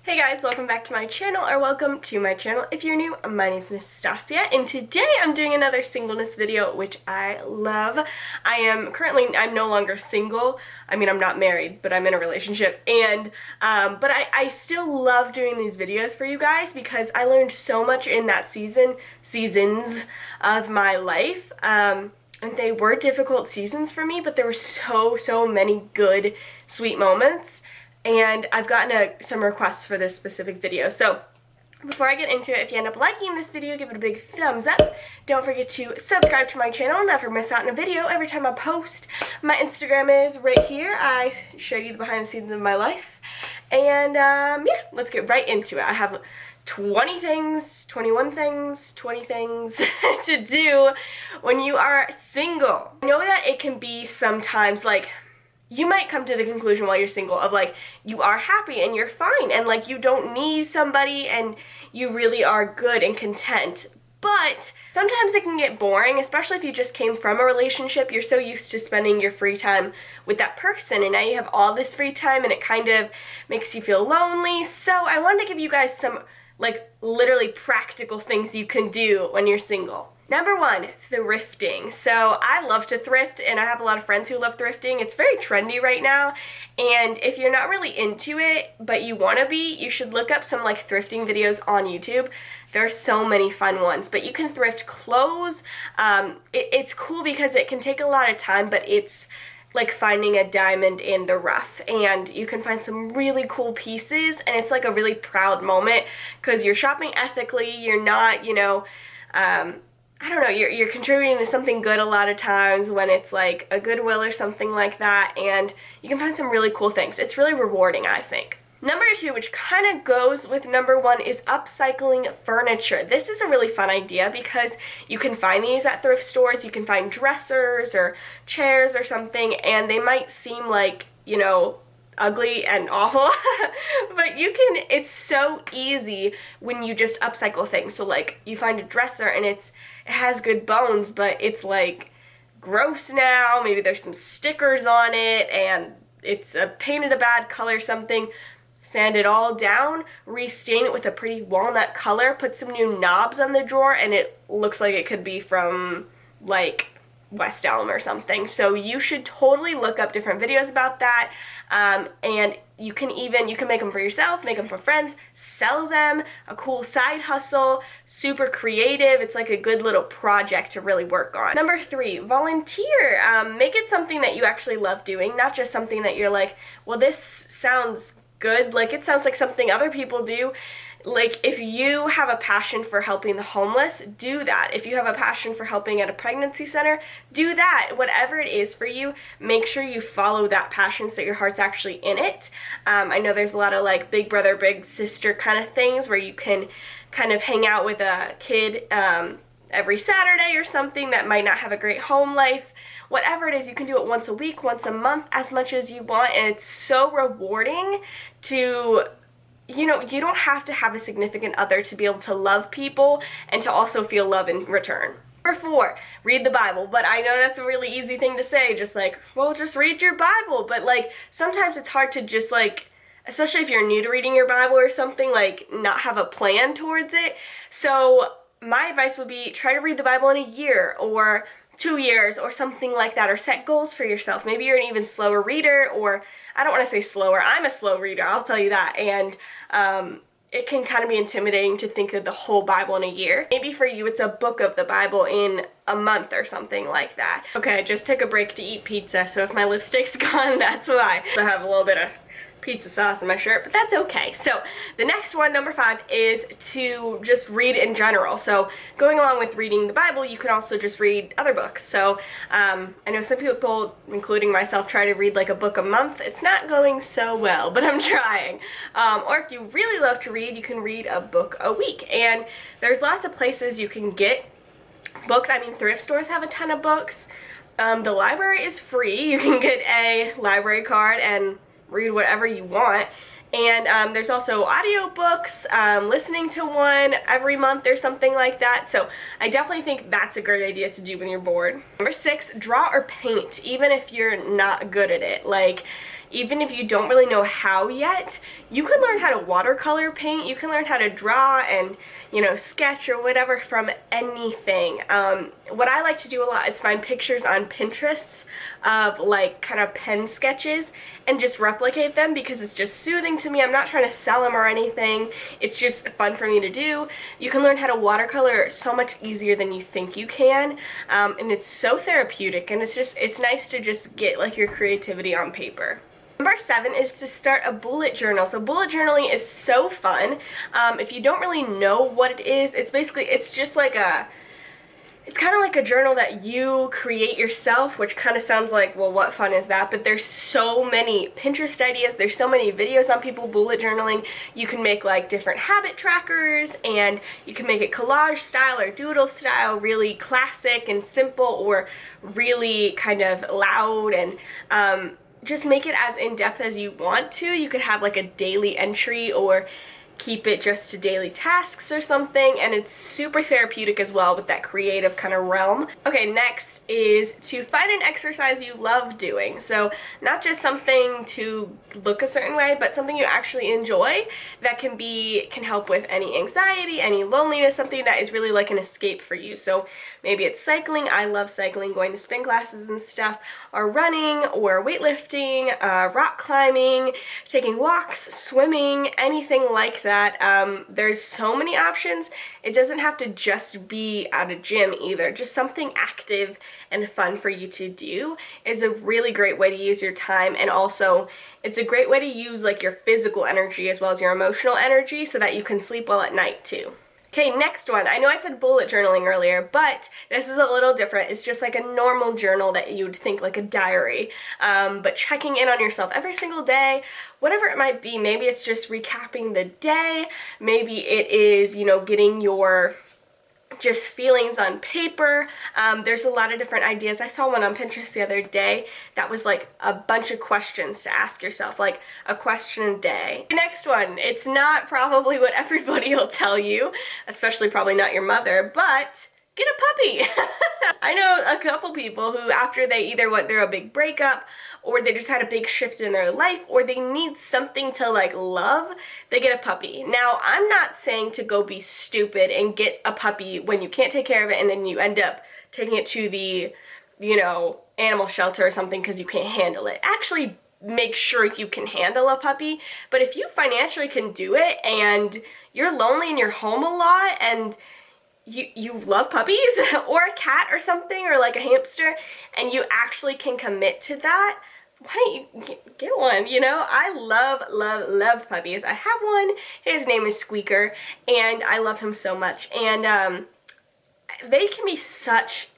Hey guys, welcome back to my channel, or welcome to my channel if you're new. My name is Nastasia, and today I'm doing another singleness video, which I love. I'm no longer single. I mean, I'm not married, but I'm in a relationship, and but I still love doing these videos for you guys because I learned so much in that seasons of my life. And they were difficult seasons for me, but there were so many good, sweet moments. And I've gotten some requests for this specific video. So before I get into it, if you end up liking this video, give it a big thumbs up. Don't forget to subscribe to my channel, never miss out on a video every time I post. My Instagram is right here. I show you the behind the scenes of my life. And yeah, let's get right into it. I have 20 things to do when you are single. I know that it can be sometimes like, you might come to the conclusion while you're single of like, you are happy and you're fine and like you don't need somebody and you really are good and content. But sometimes it can get boring, especially if you just came from a relationship. You're so used to spending your free time with that person, and now you have all this free time and it kind of makes you feel lonely. So I wanted to give you guys some like literally practical things you can do when you're single. Number one, thrifting. So I love to thrift, and I have a lot of friends who love thrifting. It's very trendy right now, and if you're not really into it, but you want to be, you should look up some like thrifting videos on YouTube. There are so many fun ones, but you can thrift clothes. It's cool because it can take a lot of time, but it's like finding a diamond in the rough, and you can find some really cool pieces, and it's like a really proud moment because you're shopping ethically. You're not, I don't know, you're contributing to something good a lot of times when it's like a Goodwill or something like that, and you can find some really cool things. It's really rewarding, I think. Number two, which kind of goes with number one, is upcycling furniture. This is a really fun idea because you can find these at thrift stores. You can find dressers or chairs or something, and they might seem like, ugly and awful, but it's so easy when you just upcycle things. So like you find a dresser and it has good bones, but it's like gross now. Maybe there's some stickers on it and it's painted a bad color, something. Sand it all down, restain it with a pretty walnut color, put some new knobs on the drawer, and it looks like it could be from like West Elm or something. So you should totally look up different videos about that, and you can make them for yourself, make them for friends, sell them, a cool side hustle, super creative. It's like a good little project to really work on. Number three, volunteer. Make it something that you actually love doing, not just something that you're like, well, this sounds good, like it sounds like something other people do. Like, if you have a passion for helping the homeless, do that. If you have a passion for helping at a pregnancy center, do that. Whatever it is for you, make sure you follow that passion so your heart's actually in it. I know there's a lot of like big brother, big sister kind of things where you can kind of hang out with a kid every Saturday or something that might not have a great home life. Whatever it is, you can do it once a week, once a month, as much as you want, and it's so rewarding to, you don't have to have a significant other to be able to love people and to also feel love in return. Number four, read the Bible. But I know that's a really easy thing to say, just like, well, just read your Bible. But like, sometimes it's hard to just like, especially if you're new to reading your Bible or something, like not have a plan towards it. So my advice would be try to read the Bible in a year or 2 years or something like that, or set goals for yourself. Maybe you're an even slower reader, or I don't want to say slower, I'm a slow reader, I'll tell you that, and it can kind of be intimidating to think of the whole Bible in a year. Maybe for you it's a book of the Bible in a month or something like that. Okay, I just took a break to eat pizza, so if my lipstick's gone, that's why. I have a little bit of pizza sauce in my shirt, but that's okay. So the next one, number five, is to just read in general. So going along with reading the Bible, you can also just read other books. So I know some people, including myself, try to read like a book a month. It's not going so well, but I'm trying. Or if you really love to read, you can read a book a week. And there's lots of places you can get books. I mean, thrift stores have a ton of books. The library is free. You can get a library card and read whatever you want. And there's also audiobooks, listening to one every month or something like that. So I definitely think that's a great idea to do when you're bored. Number six, draw or paint, even if you're not good at it. Like, even if you don't really know how yet, you can learn how to watercolor paint, you can learn how to draw and, you know, sketch or whatever from anything. What I like to do a lot is find pictures on Pinterest of like kind of pen sketches and just replicate them because it's just soothing to me. I'm not trying to sell them or anything. It's just fun for me to do. You can learn how to watercolor so much easier than you think you can, and it's so therapeutic, and it's nice to just get like your creativity on paper. Number 7 is to start a bullet journal. So bullet journaling is so fun. If you don't really know what it is, it's just like it's kind of like a journal that you create yourself, which kind of sounds like, well, what fun is that? But there's so many Pinterest ideas, there's so many videos on people bullet journaling. You can make like different habit trackers, and you can make it collage style or doodle style, really classic and simple, or really kind of loud, and just make it as in-depth as you want to. You could have like a daily entry or keep it just to daily tasks or something, and it's super therapeutic as well with that creative kind of realm. Okay, next is to find an exercise you love doing. So not just something to look a certain way, but something you actually enjoy that can help with any anxiety, any loneliness, something that is really like an escape for you. So maybe it's cycling. I love cycling, going to spin classes and stuff, or running, or weightlifting, rock climbing, taking walks, swimming, anything like that. There's so many options. It doesn't have to just be at a gym either. Just something active and fun for you to do is a really great way to use your time, and also it's a great way to use like your physical energy as well as your emotional energy so that you can sleep well at night too. Okay, next one. I know I said bullet journaling earlier, but this is a little different. It's just like a normal journal that you would think like a diary, but checking in on yourself every single day, whatever it might be. Maybe it's just recapping the day. Maybe it is, you know, getting your just feelings on paper. There's a lot of different ideas. I saw one on Pinterest the other day that was like a bunch of questions to ask yourself, like a question a day. The next one, it's not probably what everybody will tell you, especially probably not your mother, but get a puppy. I know a couple people who, after they either went through a big breakup, or they just had a big shift in their life, or they need something to like love, they get a puppy. Now, I'm not saying to go be stupid and get a puppy when you can't take care of it and then you end up taking it to the, you know, animal shelter or something because you can't handle it. Actually, make sure you can handle a puppy. But if you financially can do it and you're lonely and you're home a lot and you love puppies or a cat or something, or like a hamster, and you actually can commit to that, why don't you get one? You know, I love puppies. I have one. His name is Squeaker, and I love him so much. And they can be such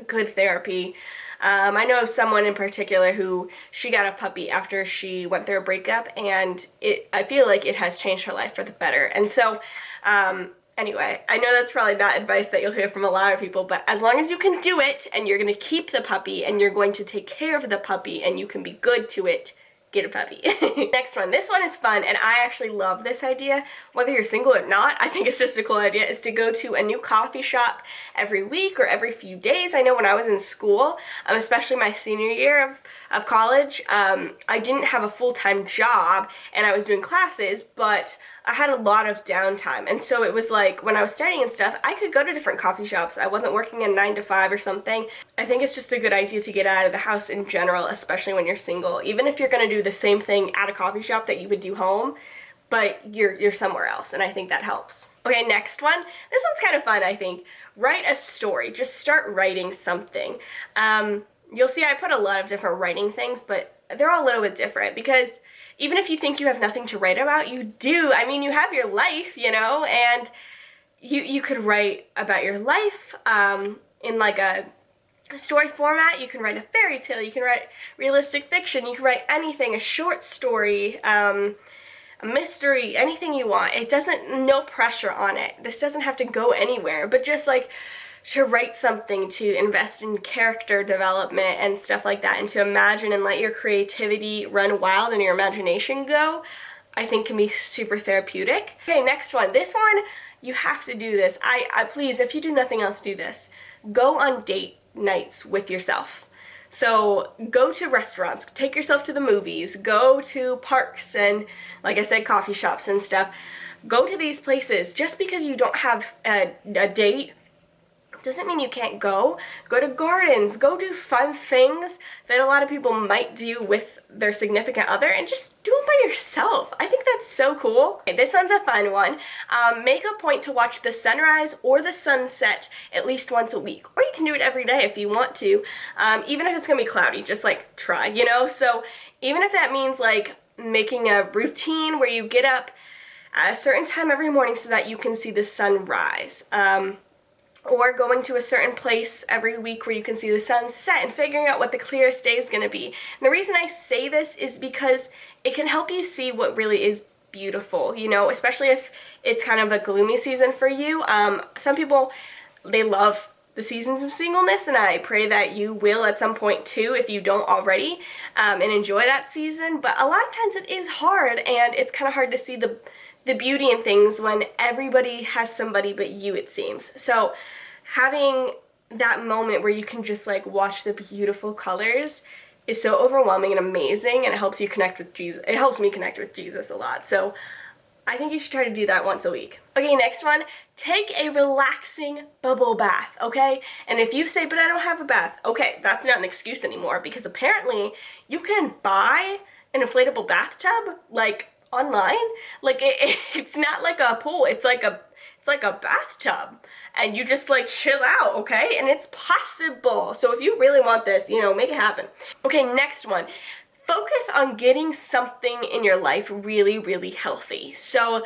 good therapy. I know someone in particular who she got a puppy after she went through a breakup, and I feel like it has changed her life for the better. And so anyway, I know that's probably not advice that you'll hear from a lot of people, but as long as you can do it and you're going to keep the puppy and you're going to take care of the puppy and you can be good to it, get a puppy. Next one. This one is fun, and I actually love this idea. Whether you're single or not, I think it's just a cool idea, is to go to a new coffee shop every week or every few days. I know when I was in school, especially my senior year of college, I didn't have a full-time job and I was doing classes, but I had a lot of downtime, and so it was like when I was studying and stuff, I could go to different coffee shops. I wasn't working a 9 to 5 or something. I think it's just a good idea to get out of the house in general, especially when you're single. Even if you're going to do the same thing at a coffee shop that you would do home, but you're somewhere else, and I think that helps. Okay, next one. This one's kind of fun, I think. Write a story. Just start writing something. You'll see I put a lot of different writing things, but they're all a little bit different, because even if you think you have nothing to write about, you do. I mean, you have your life, you know, and you could write about your life in like a story format. You can write a fairy tale, you can write realistic fiction, you can write anything, a short story, a mystery, anything you want. It doesn't, no pressure on it. This doesn't have to go anywhere, but just like to write something, to invest in character development and stuff like that, and to imagine and let your creativity run wild and your imagination go, I think can be super therapeutic. Okay, next one. This one, you have to do this. I please, if you do nothing else, do this. Go on date nights with yourself. So go to restaurants, take yourself to the movies, go to parks and, like I said, coffee shops and stuff. Go to these places. Just because you don't have a date doesn't mean you can't go. Go to gardens, go do fun things that a lot of people might do with their significant other, and just do them by yourself. I think that's so cool. Okay, this one's a fun one. Make a point to watch the sunrise or the sunset at least once a week, or you can do it every day if you want to, even if it's gonna be cloudy, just like try, you know? So even if that means like making a routine where you get up at a certain time every morning so that you can see the sunrise, or going to a certain place every week where you can see the sun set, and figuring out what the clearest day is going to be. And the reason I say this is because it can help you see what really is beautiful, you know, especially if it's kind of a gloomy season for you. Some people, they love the seasons of singleness, and I pray that you will at some point too if you don't already, and enjoy that season. But a lot of times it is hard, and it's kind of hard to see the beauty in things when everybody has somebody but you, it seems. So having that moment where you can just like watch the beautiful colors is so overwhelming and amazing, and it helps you connect with Jesus. It helps me connect with Jesus a lot. So I think you should try to do that once a week. Okay, next one, take a relaxing bubble bath, okay? And if you say, but I don't have a bath, okay, that's not an excuse anymore, because apparently you can buy an inflatable bathtub, like, online. Like it's not like a pool, it's like a bathtub, and you just like chill out, okay? And it's possible. So if you really want this, you know, make it happen. Okay, next one. Focus on getting something in your life really, really healthy. So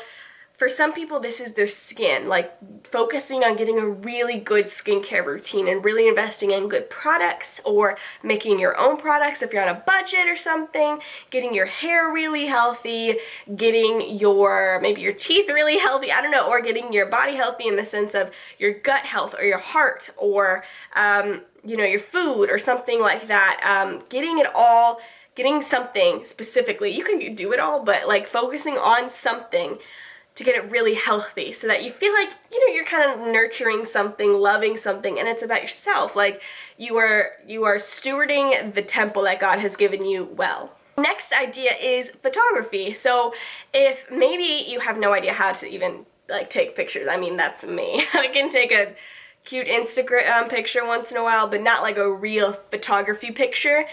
for some people, this is their skin, like focusing on getting a really good skincare routine and really investing in good products, or making your own products if you're on a budget or something, getting your hair really healthy, getting maybe your teeth really healthy, I don't know, or getting your body healthy in the sense of your gut health or your heart, or you know, your food or something like that. Getting something specifically. You can do it all, but like focusing on something to get it really healthy so that you feel like, you know, you're kind of nurturing something, loving something, and it's about yourself. Like you are stewarding the temple that God has given you well. Next idea is photography. So if maybe you have no idea how to even like take pictures, I mean, that's me. I can take a cute Instagram picture once in a while, but not like a real photography picture.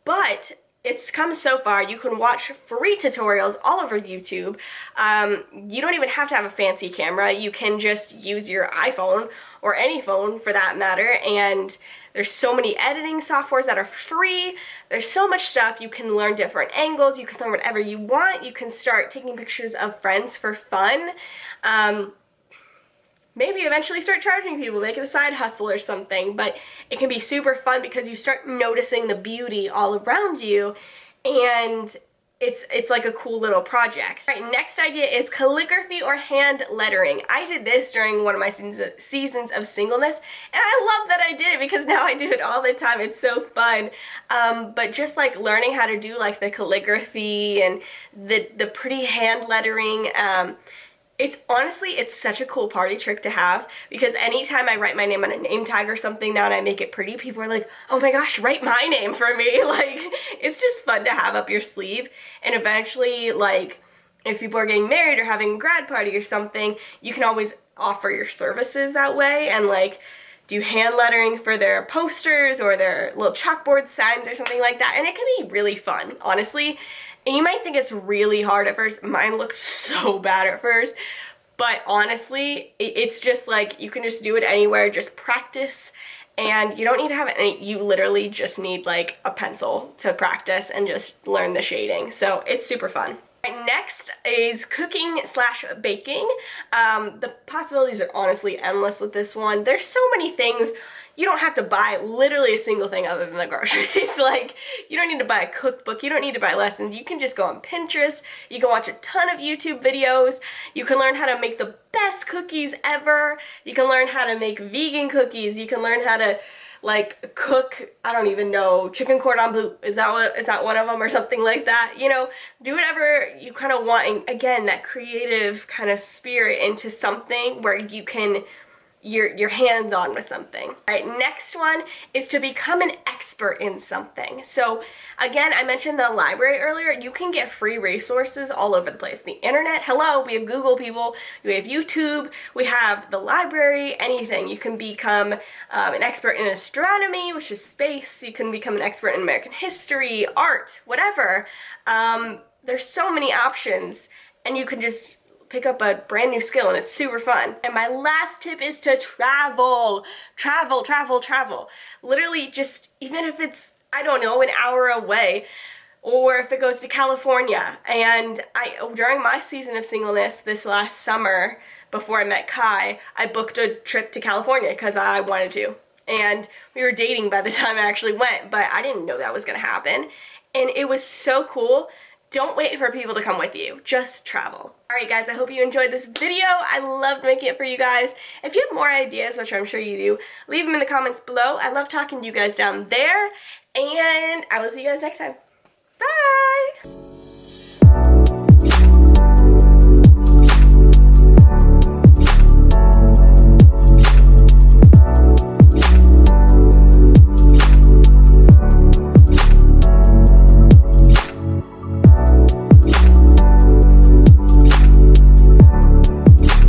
But it's come so far. You can watch free tutorials all over YouTube. You don't even have to have a fancy camera. You can just use your iPhone, or any phone for that matter, and there's so many editing softwares that are free. There's so much stuff. You can learn different angles. You can learn whatever you want. You can start taking pictures of friends for fun. Maybe eventually start charging people, make it a side hustle or something, but it can be super fun because you start noticing the beauty all around you, and it's like a cool little project. All right, next idea is calligraphy or hand lettering. I did this during one of my seasons of singleness, and I love that I did it because now I do it all the time. It's so fun. But just like learning how to do like the calligraphy and the pretty hand lettering, it's honestly, it's such a cool party trick to have, because anytime I write my name on a name tag or something now and I make it pretty, people are like, oh my gosh, write my name for me. Like, it's just fun to have up your sleeve. And eventually, like, if people are getting married or having a grad party or something, you can always offer your services that way and like do hand lettering for their posters or their little chalkboard signs or something like that. And it can be really fun, honestly. And you might think it's really hard at first. Mine looked so bad at first. But honestly, it's just like, you can just do it anywhere, just practice. And you don't need to have it, you literally just need like a pencil to practice and just learn the shading. So it's super fun. Right, next is cooking / baking. The possibilities are honestly endless with this one. There's so many things. You don't have to buy literally a single thing other than the groceries. Like, you don't need to buy a cookbook. You don't need to buy lessons. You can just go on Pinterest. You can watch a ton of YouTube videos. You can learn how to make the best cookies ever. You can learn how to make vegan cookies. You can learn how to like cook, I don't even know, chicken cordon bleu. Is that one of them or something like that? You know, do whatever you kind of want. And again, that creative kind of spirit into something where you can you're hands-on with something. All right, next one is to become an expert in something. So again, I mentioned the library earlier. You can get free resources all over the place. The internet, hello, we have Google, people, we have YouTube, we have the library, anything. You can become an expert in astronomy, which is space. You can become an expert in American history, art, whatever. There's so many options, and you can just pick up a brand new skill, and it's super fun. And my last tip is to travel. Travel. Literally, just even if it's, I don't know, an hour away, or if it goes to California. And during my season of singleness this last summer, before I met Kai, I booked a trip to California because I wanted to. And we were dating by the time I actually went, but I didn't know that was gonna happen. And it was so cool. Don't wait for people to come with you. Just travel. Alright guys, I hope you enjoyed this video. I loved making it for you guys. If you have more ideas, which I'm sure you do, leave them in the comments below. I love talking to you guys down there. And I will see you guys next time. Bye!